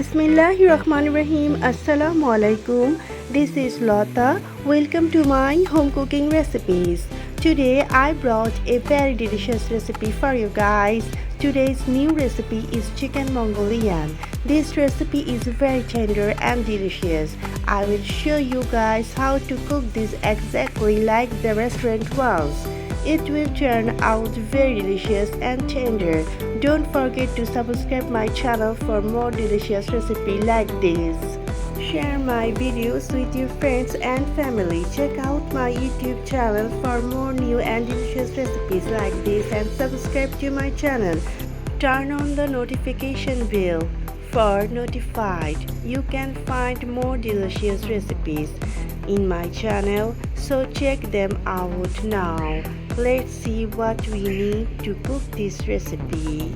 Bismillahirrahmanirrahim. Assalamu alaikum. This is Lota. Welcome to my home cooking recipes. Today I brought a very delicious recipe for you guys. Today's new recipe is Chicken Mongolian. This recipe is very tender and delicious. I will show you guys how to cook this exactly like the restaurant ones. It will turn out very delicious and tender. Don't forget to subscribe my channel for more delicious recipes like this. Share my videos with your friends and family. Check out my YouTube channel for more new and delicious recipes like this and subscribe to my channel. Turn on the notification bell for notified. You can find more delicious recipes in my channel, so check them out now. Let's see what we need to cook this recipe.